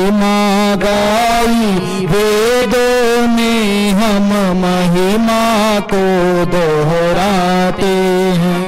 महिमा गाई, वेदों में हम महिमा को दोहराते हैं।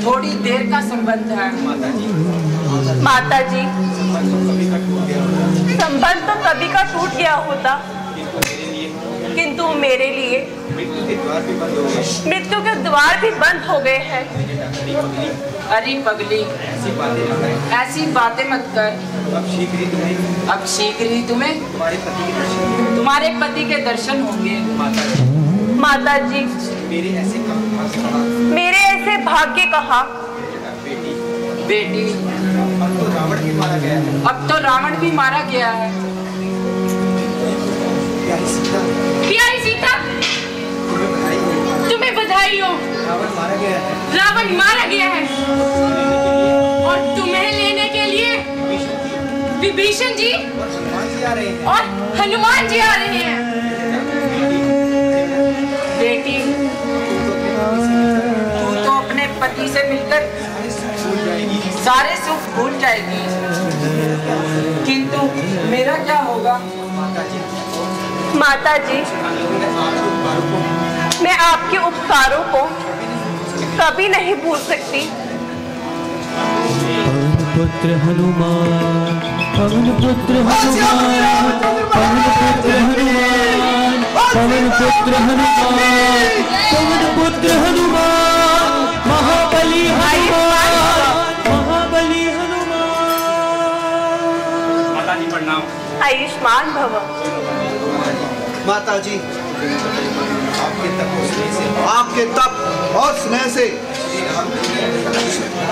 थोड़ी देर का संबंध है माता जी। संबंध तो कभी का टूट गया होता, किंतु मेरे लिए मृत्यु के द्वार भी बंद हो गए हैं। अरे पगली, ऐसी बातें मत कर। अब शीघ्र ही तुम्हें तुम्हारे पति के दर्शन होंगे। माता जी, मेरे ऐसे भाग्य कहा। बेटी, अब तो रावण भी मारा गया है। प्यारी सीता, तुम्हें बधाई हो। रावण मारा गया है और तुम्हें लेने के लिए विभीषण जी और हनुमान जी आ रहे हैं। बेटी, तू तो अपने पति से मिलकर सारे सुख भूल जाएगी, किंतु मेरा क्या होगा? माता जी, मैं आपके उपकारों को कभी नहीं भूल सकती। पवन पुत्र हनुमान, पवन पुत्र हनुमान, पवन पुत्र हनुमान, पवन पुत्र हनुमान, पवन पुत्र हनुमान, महाबली हनुमान, महाबली हनुमान। माता जी प्रणाम। आयुष्मान भव। माता जी, आपके तप और स्नेह से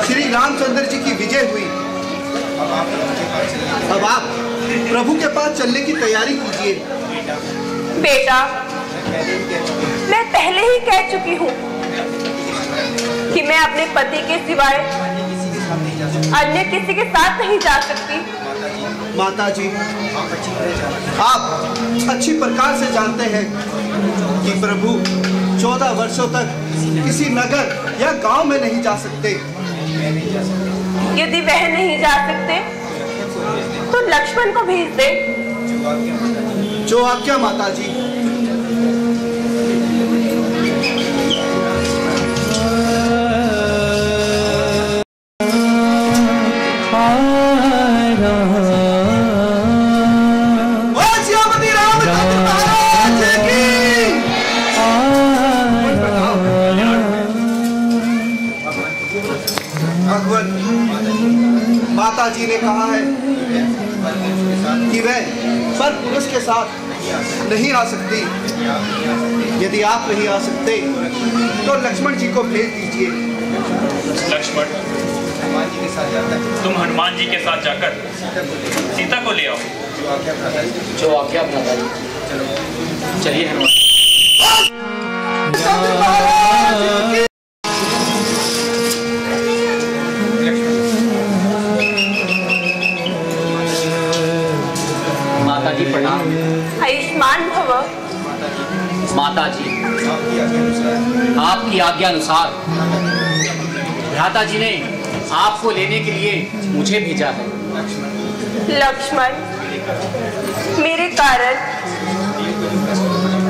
श्री रामचंद्र जी की विजय हुई। अब आप प्रभु के पास चलने की तैयारी कीजिए। बेटा, मैं पहले ही कह चुकी हूँ कि मैं अपने पति के सिवाय अन्य किसी के साथ नहीं जा सकती। माता जी, आप अच्छी प्रकार से जानते हैं कि प्रभु 14 वर्षों तक किसी नगर या गांव में नहीं जा सकते। यदि वह नहीं जा सकते तो लक्ष्मण को भेज दे। जो आज्ञा माता जी। माता जी ने कहा है कि वह पर पुरुष के साथ नहीं आ सकती। यदि आप नहीं आ सकते तो लक्ष्मण जी को भेज दीजिए। लक्ष्मण, तुम हनुमान जी के साथ जाकर सीता को ले आओ। जो आज्ञा भ्राता जी। चलिए हनुमान। आयुष्मान भव। माता जी, आपकी आज्ञा अनुसार भ्राता जी ने आपको लेने के लिए मुझे भेजा है। लक्ष्मण, मेरे कारण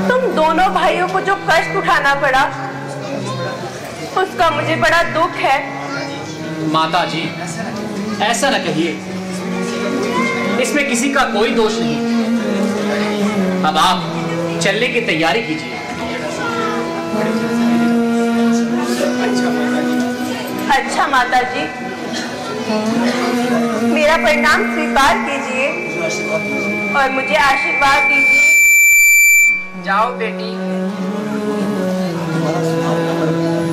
तुम दोनों भाइयों को जो कष्ट उठाना पड़ा उसका मुझे बड़ा दुख है। माता जी, ऐसा न कहिए, इसमें किसी का कोई दोष नहीं। अब आप चलने की तैयारी कीजिए। अच्छा माता जी, मेरा परिणाम स्वीकार कीजिए और मुझे आशीर्वाद दीजिए। जाओ बेटी,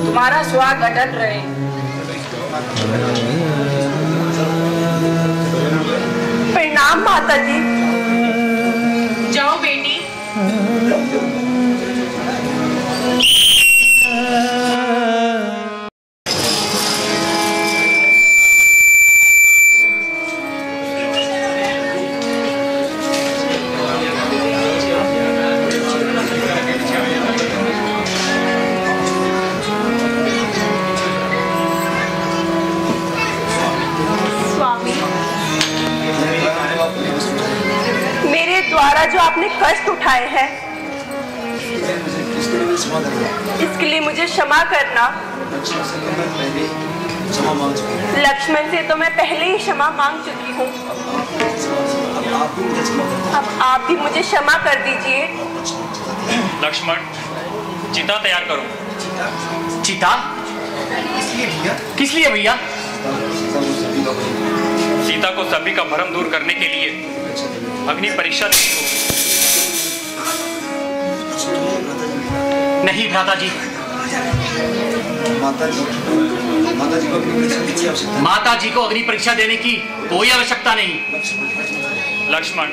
तुम्हारा सुहाग अटल रहे। प्रणाम माता जी। जाओ बेटी। जो आपने कष्ट उठाए हैं इसके लिए मुझे क्षमा करना। लक्ष्मण से तो मैं पहले ही क्षमा मांग चुकी हूँ, अब आप भी मुझे क्षमा कर दीजिए। लक्ष्मण, चिता तैयार करो। चिता? किस लिए भैया? सीता को सभी का भ्रम दूर करने के लिए अग्नि परीक्षा देनी होगी। नहीं भ्राता जी, माता जी को अग्नि परीक्षा देने की कोई आवश्यकता नहीं। लक्ष्मण,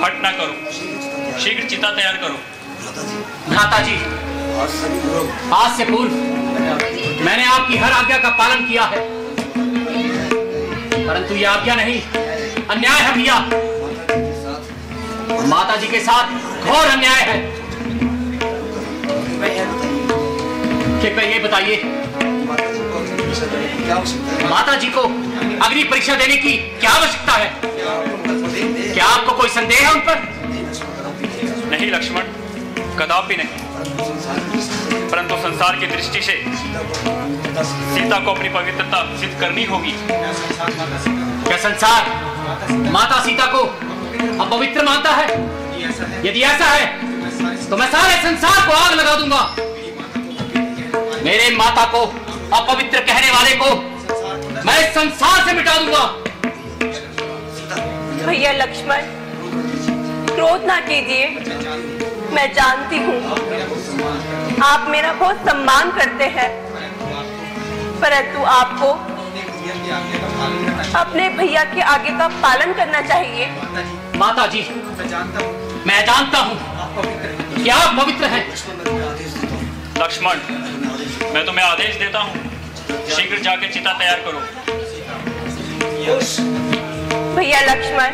हट ना करो, शीघ्र चिता तैयार करो। भ्राता जी, आज से पूर्व मैंने आपकी हर आज्ञा का पालन किया है, परंतु यह आज्ञा नहीं, अन्याय है भैया। माता जी के साथ घोर अन्याय है। कृपया ये बताइए, माता जी को अग्नि परीक्षा देने की क्या आवश्यकता है? क्या आपको कोई संदेह है उन पर? नहीं लक्ष्मण, कदापि नहीं, परंतु संसार की दृष्टि से सीता को अपनी पवित्रता सिद्ध करनी होगी। क्या संसार माता सीता को अपवित्र मानता है? यदि ऐसा है तो मैं सारे संसार को आग लगा दूंगा। मेरे माता को अपवित्र कहने वाले को मैं इस संसार से मिटा दूंगा। भैया लक्ष्मण, क्रोध ना कीजिए। मैं जानती हूँ आप मेरा बहुत सम्मान करते हैं, परंतु आपको अपने भैया के आगे का पालन करना चाहिए। माता जी, मैं जानता हूँ कि आप पवित्र हैं। लक्ष्मण, मैं तुम्हें आदेश देता हूँ, शीघ्र जाके चिता तैयार करो। भैया लक्ष्मण,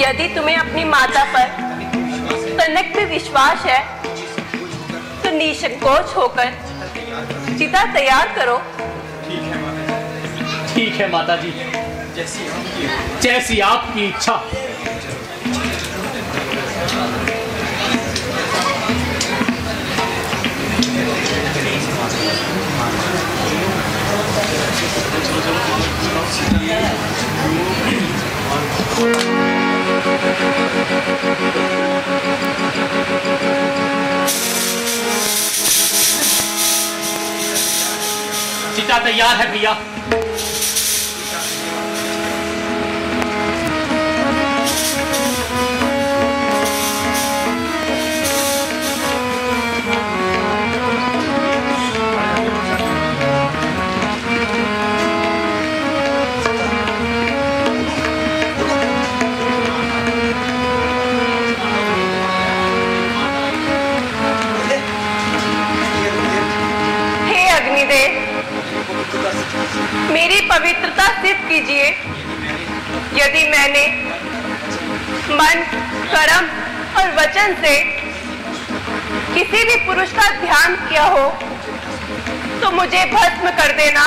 यदि तुम्हें अपनी माता पर तनिक भी विश्वास है तो निसंकोच होकर चिता तैयार करो। ठीक है माता जी, जैसी आपकी इच्छा। चिता तैयार है भैया। मेरी पवित्रता सिद्ध कीजिए। यदि मैंने मन, कर्म और वचन से किसी भी पुरुष का ध्यान किया हो तो मुझे भस्म कर देना।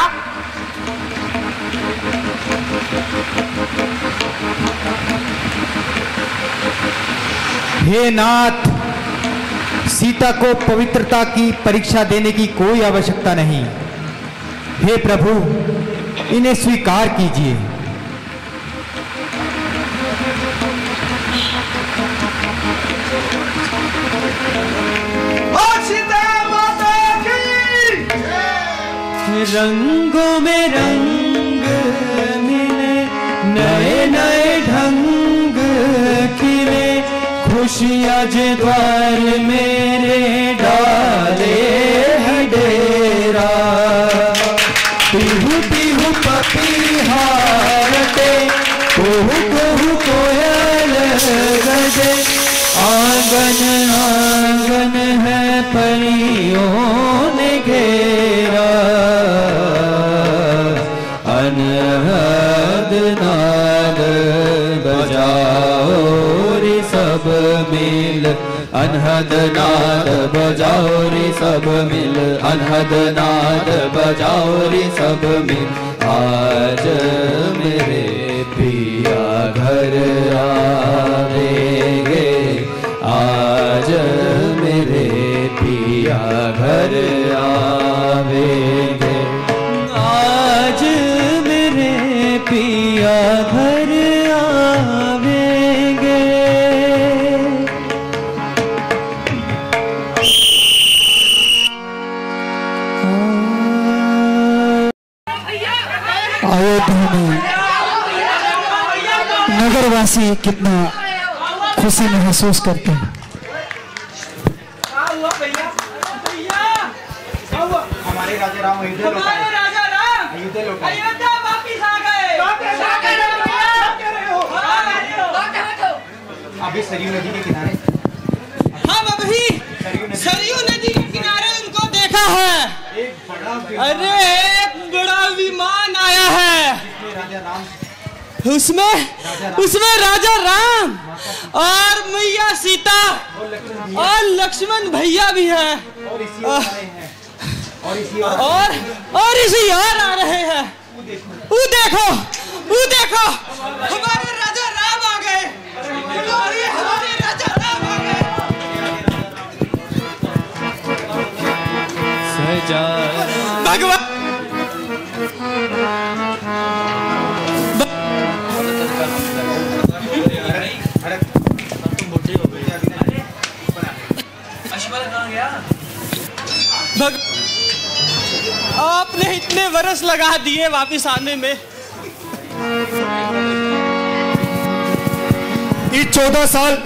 हे नाथ, सीता को पवित्रता की परीक्षा देने की कोई आवश्यकता नहीं। हे प्रभु, इन्हें स्वीकार कीजिए। सीता माता की। हे रंगों में रंग मिले, नए नए ढंग खिले, खुशियाँ जे द्वार मेरे डाले है डेरा। पीहू पीहू पपीहारते, कोहू कोहू कोयल गजे, आंगन आंगन है परियों ने घेरा। अनहद नाद बजाओ रे सब मिल, अनहद नाद बजाओ रे सब मिल, अनहद नाद बजाओ रे सब मिल। आज मेरे पिया घर आवेंगे, आज मेरे पिया घर आवेंगे, आज मेरे पिया घर आवेंगे। अयोध्या में नगरवासी कितना खुशी महसूस करते हैं। हमारे राजा राम अयोध्या लौट आए। अयोध्या वापिस आ गए। अभी सरयू नदी के किनारे। हाँ अभी सरयू नदी के किनारे उनको देखा है। अरे एक बड़ा विमान आया है, उसमें राजा राम और मैया सीता और लक्ष्मण भैया भी है, और इसी यार आ रहे हैं। वो देखो हमारे राजा राम आ गए, हमारे राजा राम आ गए। सजा भगवान आपने इतने वर्ष लगा दिए वापिस आने में। ये 14 साल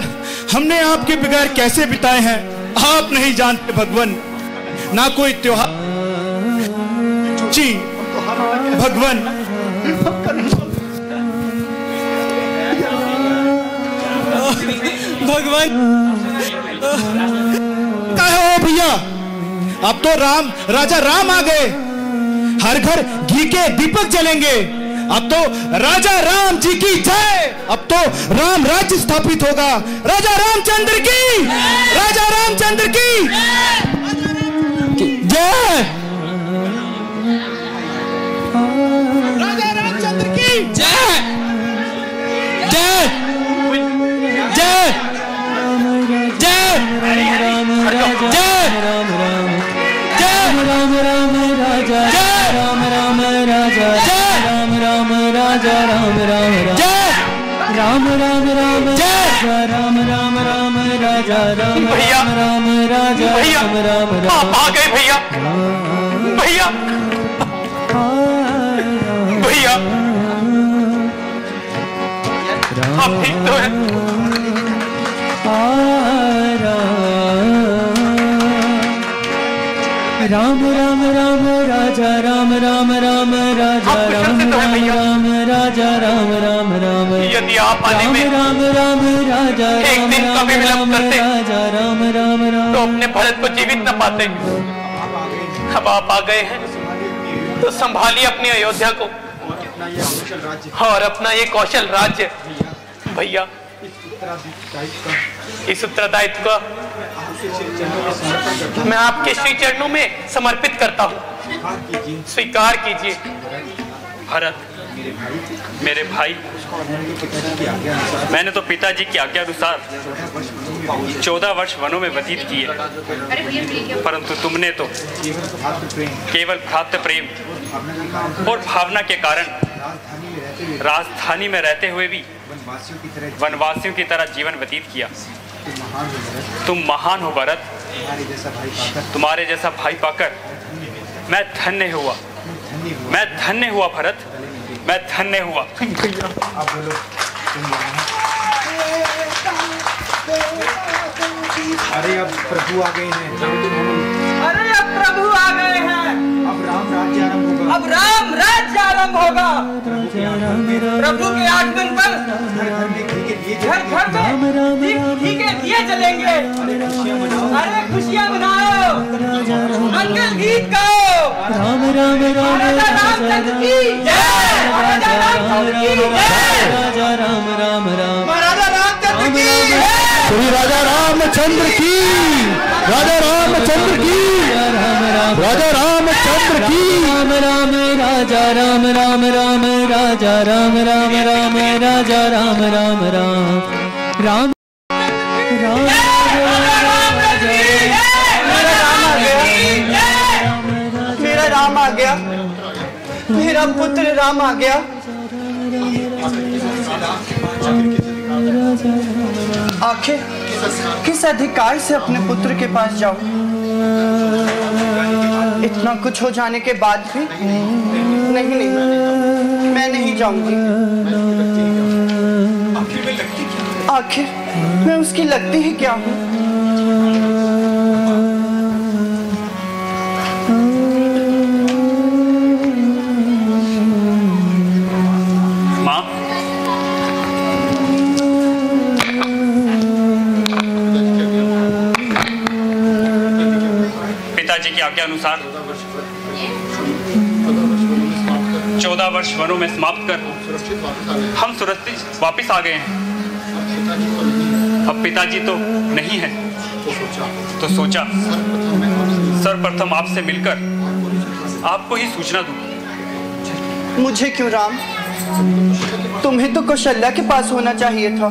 हमने आपके बगैर कैसे बिताए हैं आप नहीं जानते भगवान। ना कोई त्योहार जी भगवान, भगवान क्या है ओ भैया, अब तो राजा राम आ गए, हर घर घी के दीपक जलेंगे। अब तो राजा राम जी की जय, अब तो राम राज्य स्थापित होगा। राजा रामचंद्र की, राजा रामचंद्र की जय, राजा रामचंद्र की जय जय जय जय जय राम राम राजा राम राम राजा राम राम राजा राम राम जय राम राम राम जय राम राम राम राजा राम राम राम राजा राम राम आप आ गए भैया, भैया भैया आप ठीक तो हैं? राम राम राम राजा राम राम राम राजा राम राम राम राजा राम राम राम। यदि आप आने में राम राम राजा एक दिन का भी विलंब करते राजा राम राम राम तो अपने भरत को जीवित न पाते। अब आप आ गए हैं तो संभालिए अपनी अयोध्या को और अपना ये कौशल राज्य। भैया इस उत्तरदायित्व का मैं आपके श्री चरणों में समर्पित करता हूँ, स्वीकार कीजिए। भरत मेरे भाई, मैंने तो पिताजी की आज्ञा अनुसार 14 वर्ष वनों में व्यतीत किए, परंतु तुमने तो केवल भ्रातृ प्रेम और भावना के कारण राजधानी में रहते हुए भी वनवासियों की तरह जीवन व्यतीत किया। तुम महान हो भरत, तुम्हारे जैसा भाई पाकर मैं धन्य हुआ। मैं धन्य हुआ भरत, मैं धन्य हुआ। आप बोलो। अरे अब प्रभु आ गए हैं। अरे अब प्रभु आ गए हैं। अब राम राज्य आरंभ होगा। अब राम राज्य आरंभ होगा। प्रभु के आगमन पर घर घर में घी के दिए जलेंगे। अरे खुशियाँ मनाओ, मंगल गीत गाओ। राम राम राम राजा रामचंद्र की जय, राजा रामचंद्र की जय, राजा राम राम राम, महाराजा रामचंद्र की जय, श्री राजा रामचंद्र की, राजा रामचंद्र की, राजा रामचंद्र की। राम राम राजा राम राम राम, राजा राम राम राम, राजा राम राम राम, राम राम मेरा राम आ गया, मेरा पुत्र राम आ गया। आखिर किस अधिकार से अपने पुत्र के पास जाऊं? इतना कुछ हो जाने के बाद भी नहीं, मैं नहीं जाऊंगी। आखिर मैं उसकी लगती ही क्या हूं? माँ, पिताजी की आज्ञा अनुसार 14 वर्ष वनों में समाप्त कर हम सुरक्षित वापिस आ गए हैं। अब पिताजी तो नहीं है, तो सोचा सर्वप्रथम आपसे मिलकर आपको ही सूचना दूं। मुझे क्यों राम? तुम्हें तो कौशल्या के पास होना चाहिए था।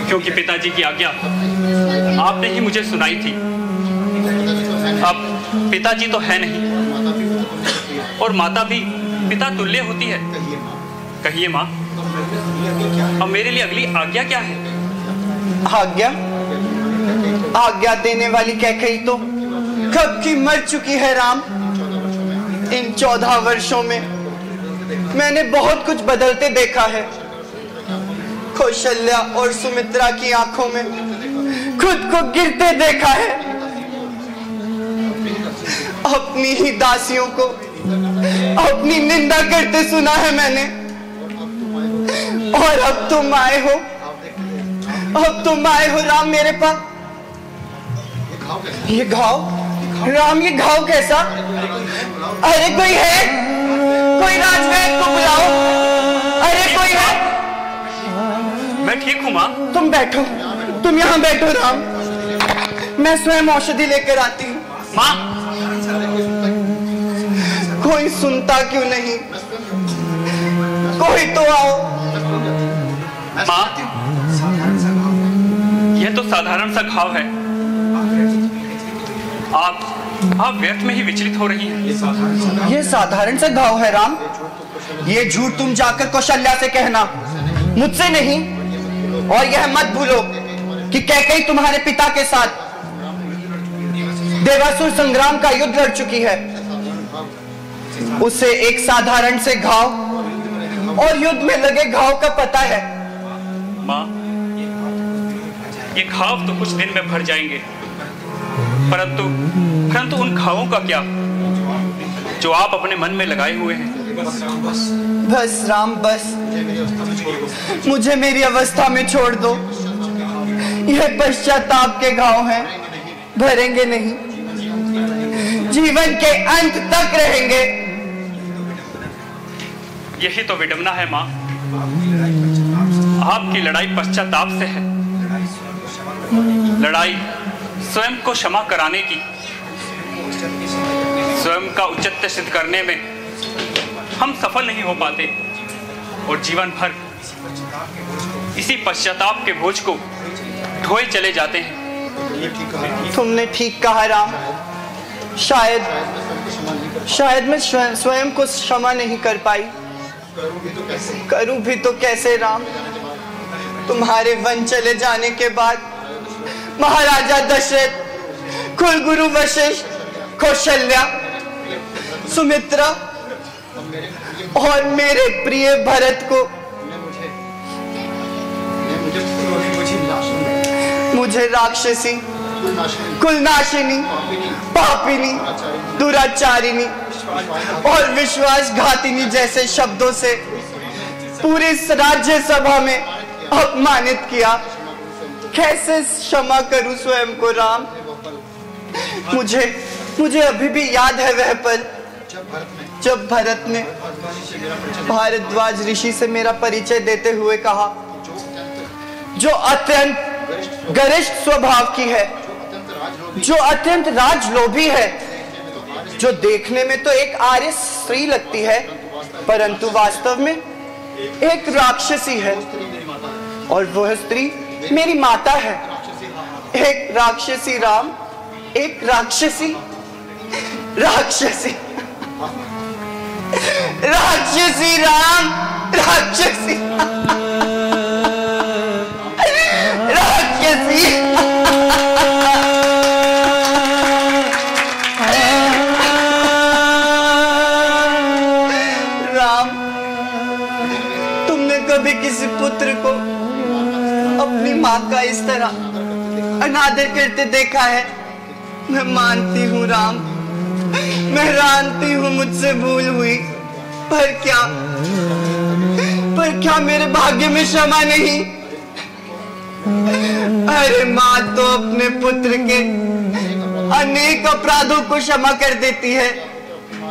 क्योंकि पिताजी की आज्ञा आपने ही मुझे सुनाई थी। अब पिताजी तो है नहीं और माता भी पिता तुल्य होती है। कहिए माँ, अब मेरे लिए अगली आज्ञा क्या है? आज्ञा? आज्ञा देने वाली कैकेयी तो कब की मर चुकी है राम। इन 14 वर्षों में मैंने बहुत कुछ बदलते देखा है। कौशल्या और सुमित्रा की आंखों में खुद को गिरते देखा है। अपनी ही दासियों को अपनी निंदा करते सुना है मैंने। और अब तुम आए हो, अब तुम आए हो राम मेरे पास। ये घाव राम, ये घाव कैसा? अरे कोई है, कोई राजवैद्य को बुलाओ। अरे कोई है? मैं ठीक हूँ माँ। तुम बैठो, तुम यहाँ बैठो राम, मैं स्वयं औषधि लेकर आती हूँ। माँ, कोई सुनता क्यों नहीं? कोई तो आओ। माँ, यह तो साधारण सा घाव है। आप व्यर्थ में ही विचलित हो रही हैं। ये साधारण सा घाव है राम। ये झूठ तुम जाकर कौशल्या से कहना, मुझसे नहीं। और यह मत भूलो कि कैकेयी तुम्हारे पिता के साथ देवासुर संग्राम का युद्ध लड़ चुकी है। उसे एक साधारण से घाव और युद्ध में लगे घाव का पता है। माँ, ये घाव तो कुछ दिन में भर जाएंगे, परंतु उन घावों का क्या जो आप अपने मन में लगाए हुए हैं? बस राम, बस मुझे मेरी अवस्था में छोड़ दो। यह पश्चाताप के घाव हैं, भरेंगे नहीं, जीवन के अंत तक रहेंगे। यही तो विडंबना है माँ। आपकी लड़ाई पश्चाताप से है। लड़ाई स्वयं को क्षमा कराने की, स्वयं का उच्चत्व सिद्ध करने में हम सफल नहीं हो पाते और जीवन भर इसी पश्चाताप के बोझ को ढोए चले जाते हैं। तुमने ठीक कहा राम। शायद मैं स्वयं को क्षमा नहीं कर पाई। करूं भी तो कैसे राम? तुम्हारे वन चले जाने के बाद महाराजा दशरथ, कुलगुरु वशिष्ठ, कौशल्या, सुमित्रा और मेरे प्रिय भरत को मुझे राक्षसी, कुलनाशिनी, पापिनी, दुराचारिणी और विश्वासघातिनी जैसे शब्दों से पूरी राज्यसभा में अपमानित किया। कैसे क्षमा करूं स्वयं को राम? मुझे अभी भी याद है वह पल जब भरत ने भारद्वाज ऋषि से मेरा परिचय देते हुए कहा, जो अत्यंत गरिष्ठ स्वभाव की है, जो अत्यंत राजलोभी है, जो देखने में तो एक आर्य स्त्री लगती है परंतु वास्तव में एक राक्षसी है, और वह स्त्री मेरी माता है। एक राक्षसी राम, एक राक्षसी राक्षसी राक्षसी राम, राक्षसी राक्षसी। राम, तुमने कभी किसी पुत्र को अपनी माँ का इस तरह अनादर करते देखा है? मैं मानती हूँ राम, मैं जानती हूँ मुझसे भूल हुई, पर क्या मेरे भाग्य में क्षमा नहीं? अरे माँ तो अपने पुत्र के अनेक अपराधों को क्षमा कर देती है,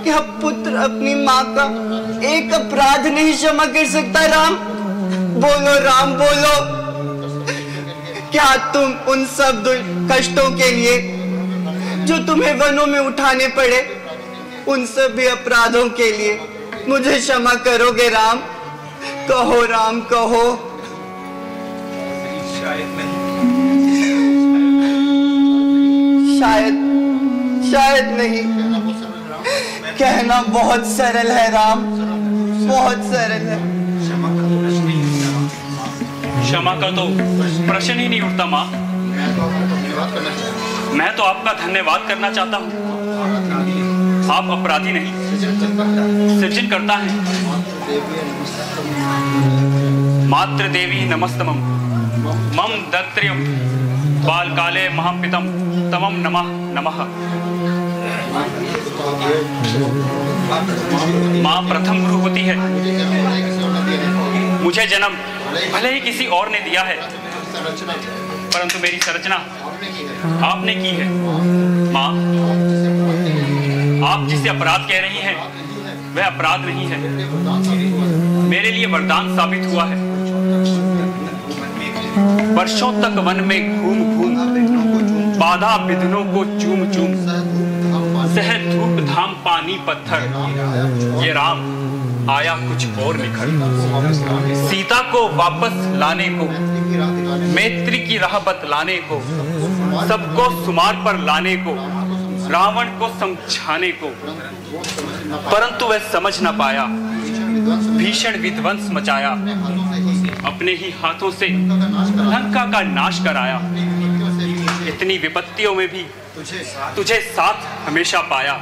क्या पुत्र अपनी माँ का एक अपराध नहीं क्षमा कर सकता? राम बोलो, राम बोलो, क्या तुम उन सब कष्टों के लिए जो तुम्हें वनों में उठाने पड़े, उन सभी अपराधों के लिए मुझे क्षमा करोगे राम? कहो राम, कहो। शायद नहीं। कहना बहुत सरल है राम, बहुत सरल है। क्षमा का तो प्रश्न ही नहीं उठता माँ। मैं तो आपका धन्यवाद करना चाहता हूँ। आप अपराधी नहीं, सृजन करता है। मातृ देवी नमस्तमम मम दत्त्रियम बाल काले महापितम तमम नमः नमः। माँ प्रथम गुरु होती है। मुझे जन्म भले ही किसी और ने दिया है, परंतु मेरी संरचना आपने की है। माँ, आप जिसे अपराध कह रही हैं वह अपराध नहीं है, मेरे लिए वरदान साबित हुआ है। वर्षों तक वन में घूम घूम बाधा विघ्नों को चूम चूम सह धूप धाम पानी पत्थर, ये राम आया कुछ और निखर। सीता को वापस लाने को, मैत्री की राह बतलाने को, सबको सुमार पर लाने को, रावण को समझाने को, परंतु वह समझ न पाया। भीषण विध्वंस मचाया, अपने ही हाथों से लंका का नाश कराया। इतनी विपत्तियों में भी तुझे साथ हमेशा पाया।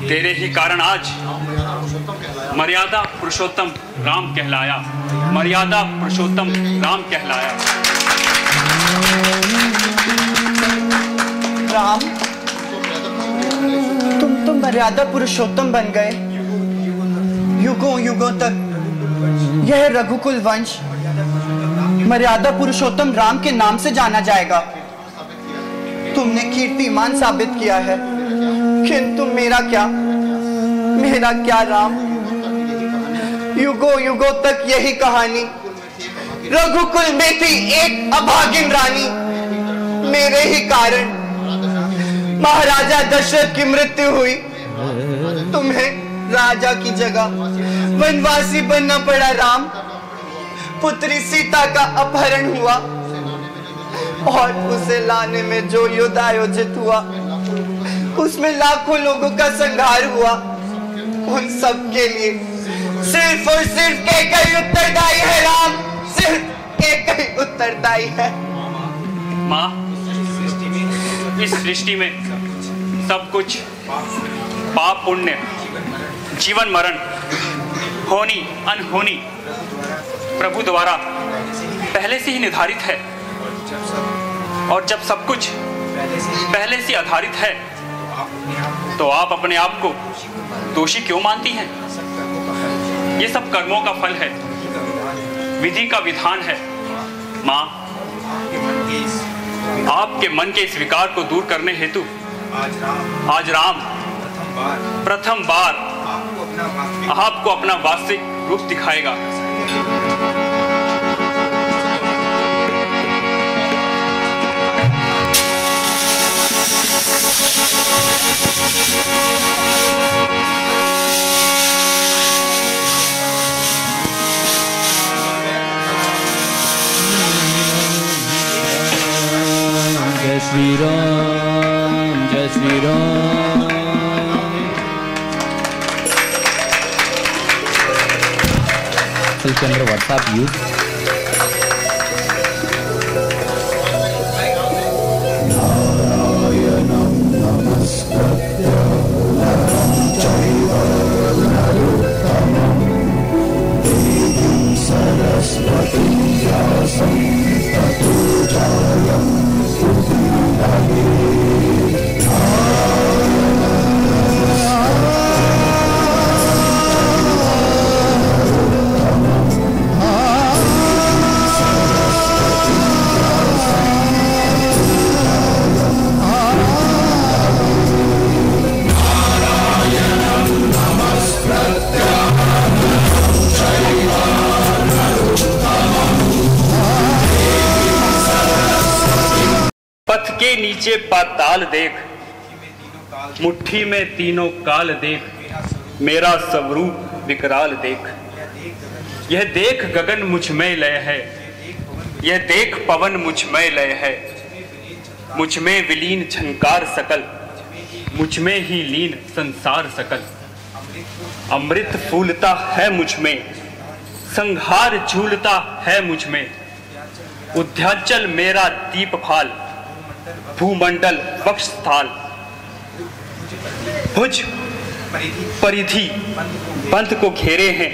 तेरे ही कारण आज मर्यादा पुरुषोत्तम राम कहलाया। मर्यादा पुरुषोत्तम राम कहलाया। राम, तुम तो मर्यादा पुरुषोत्तम बन गए। युगों युगों तक यह रघुकुल वंश मर्यादा पुरुषोत्तम राम के नाम से जाना जाएगा। तुमने कीर्तिमान साबित किया है, किंतु मेरा क्या राम? युगों युगों तक यही कहानी। रघुकुल में थी एक अभागिन रानी, मेरे ही कारण महाराजा दशरथ की मृत्यु हुई। तुम्हें राजा की जगह वनवासी बनना पड़ा राम। पुत्री सीता का अपहरण हुआ और उसे लाने में जो युद्ध आयोजित हुआ उसमें लाखों लोगों का संहार हुआ। उन सब के लिए सिर्फ और सिर्फ एक ही उत्तरदायी है राम, सिर्फ एक ही उत्तरदायी है। माँ, इस सृष्टि में सब कुछ पाप पुण्य, जीवन मरण, होनी अनहोनी प्रभु द्वारा पहले से ही निर्धारित है। और जब सब कुछ पहले से आधारित है तो आप अपने आप को दोषी क्यों मानती हैं? ये सब कर्मों का फल है, विधि का विधान है। माँ, आपके मन के इस विकार को दूर करने हेतु आज राम प्रथम बार आपको अपना वास्तविक रूप दिखाएगा। जय श्री राम, जय श्री राम। चंद्र व्हाट्सएप यूज पथ के नीचे पाताल देख, मुट्ठी में तीनों काल देख, मेरा स्वरूप विकराल देख। यह देख गगन मुझ में लय है, यह देख पवन मुझ में लय है। मुझ में विलीन झंकार सकल, मुझ में ही लीन संसार सकल। अमृत फूलता है मुझ में, संहार झूलता है मुझ में। उद्याचल मेरा दीप फाल, भूमंडल वक्ष स्थाल। भुज परिधि पंथ को घेरे हैं,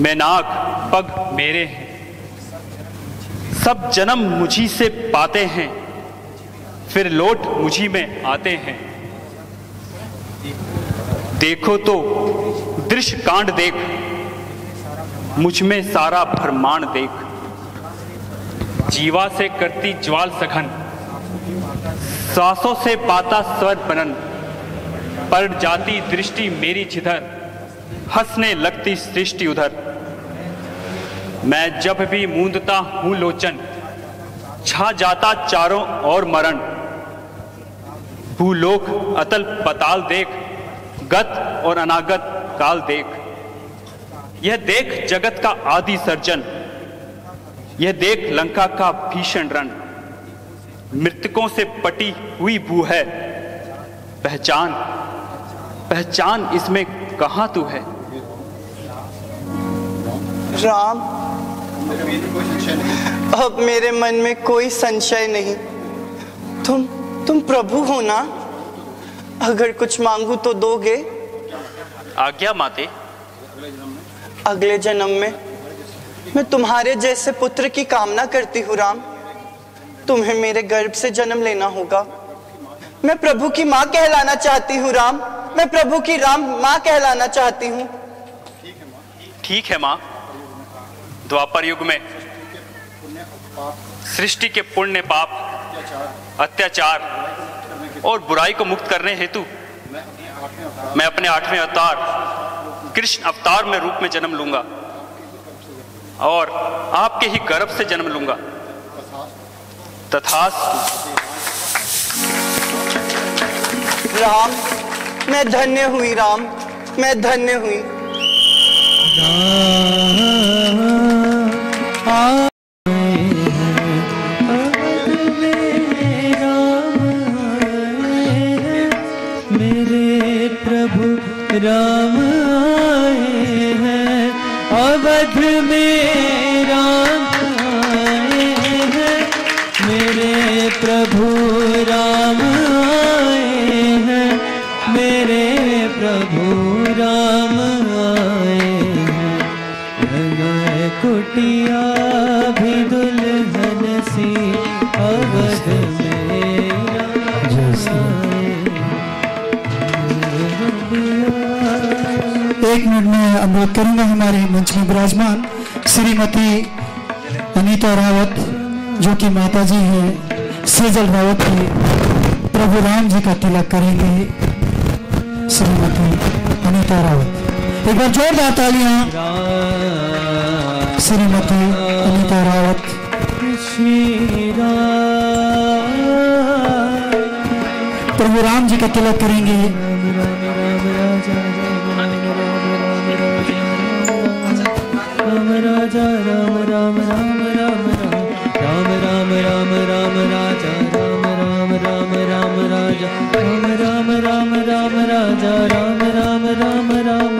मैनाक पग मेरे हैं। सब जन्म मुझी से पाते हैं, फिर लौट मुझी में आते हैं। देखो तो दृश्य कांड देख, मुझ में सारा ब्रह्मांड देख। जीवा से करती ज्वाल सघन, सांसों से पाता स्वर बनन। पर जाती दृष्टि मेरी जिधर, हंसने लगती सृष्टि उधर। मैं जब भी मूंदता हूँ लोचन, छा जाता चारों ओर मरण। भूलोक अतल पताल देख, गत और अनागत काल देख। यह देख जगत का आदि सर्जन, यह देख लंका का भीषण रण। मृतकों से पटी हुई भू है, पहचान पहचान इसमें कहां तू है? राम, अब मेरे मन में कोई संशय नहीं। तुम प्रभु हो ना? अगर कुछ मांगू तो दोगे? आज्ञा माते। अगले जन्म में मैं तुम्हारे जैसे पुत्र की कामना करती हूँ राम। तुम्हें मेरे गर्भ से जन्म लेना होगा। मैं प्रभु की माँ कहलाना चाहती हूँ राम। मैं प्रभु की राम माँ कहलाना चाहती हूँ। ठीक है माँ। द्वापर युग में सृष्टि के पुण्य पाप, अत्याचार और बुराई को मुक्त करने हेतु मैं अपने 8वें अवतार कृष्ण अवतार में रूप में जन्म लूंगा और आपके ही गर्भ से जन्म लूंगा। तथास्तु। राम, मैं धन्य हुई राम, मैं धन्य हुई। मेरे प्रभु राम आए हैं, अवध में राम आए हैं। मेरे प्रभु राम आए एक मिनट में अनुरोध करूंगा हमारे मंच में विराजमान श्रीमती अनीता रावत जो कि माता जी हैं सेजल रावत की प्रभु राम जी का तिलक करेंगे। श्रीमती अनीता रावत, एक बार जोरदार तालियां श्रीमती अनीता रावत। प्रभु राम जी का तिलक करेंगे। राम राजा राम राम राम राम राम राम राम राम राजा राम राम राम राम राजा राम राम राम राम राजा राम राम राम राम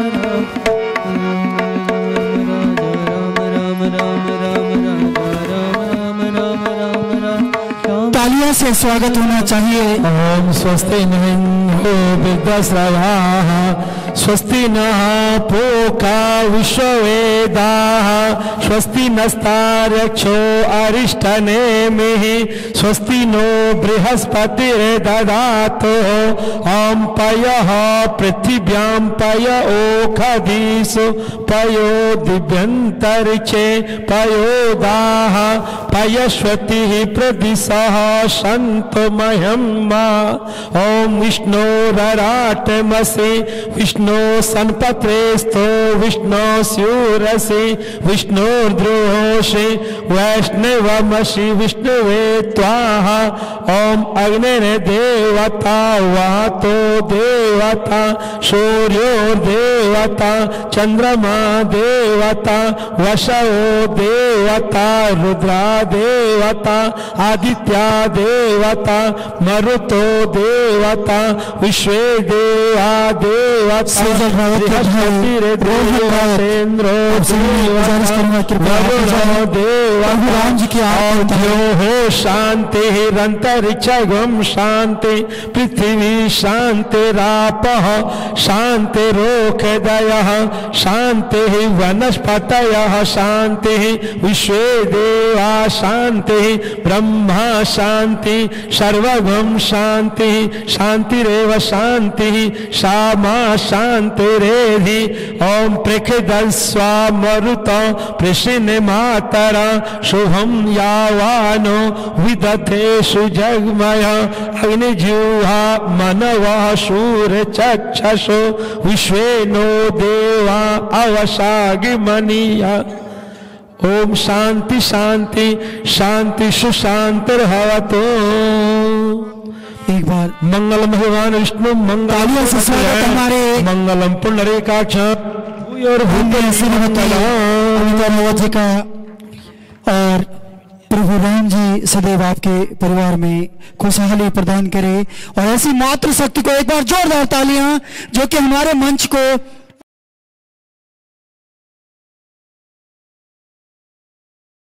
राम। तालियों से स्वागत होना चाहिए। ओम स्वस्ति नहो विद्याश्रवाः स्वस्ति नः पूषा विश्ववेदाः स्वस्ति नस्तार्क्ष्यो अरिष्टनेमिः स्वस्ति नो बृहस्पतिर्दधातु ॐ पयः पृथिव्यां पय ओषधीषु पयो दिव्यन्तरिक्षे पयोदाः पयस्वतिः प्रदिशः सन्तमह्यं मा। ॐ विष्णोरराटमसि विष्णु सन्पत्रेस्थो विष्णु स्यूरसि विष्णुर्द्रोषि वैष्णवमसि विष्णुवे त्वाहा। ओम अग्निर् देवता वातो देवता सूर्यो देवता चंद्रमा देवता वसो देवता रुद्रा देवता आदित्या देवता मरुतो देवता विश्वे देवा देवता शांति अंतरिक्षं शांति पृथ्वी शांतिरापः शांतिरोषधयः शांति वनस्पतयः शांति विश्वे देवा शांति ब्रह्मा शांति सर्वगं शांति शांतिरेव शांति सामा शांतिरेधि। ओम प्रखदस्वा मरुतो प्रसिन्न मातरा शुभम यावानो विदथे सुजगमय अग्निजिह्वा मनवा शूर चक्षसो विश्वे नो देवा अवसागिमनीया। ओम शांति शांति शांति सुशांतिर्भवतु। एक बार मंगलम भगवान विष्णु मंगल से स्वागत हमारे मंगलम पुंडरीकाक्ष और जी का। और प्रभु राम जी सदैव आपके परिवार में खुशहाली प्रदान करे और ऐसी मातृ शक्ति को एक बार जोरदार तालियां जो कि हमारे मंच को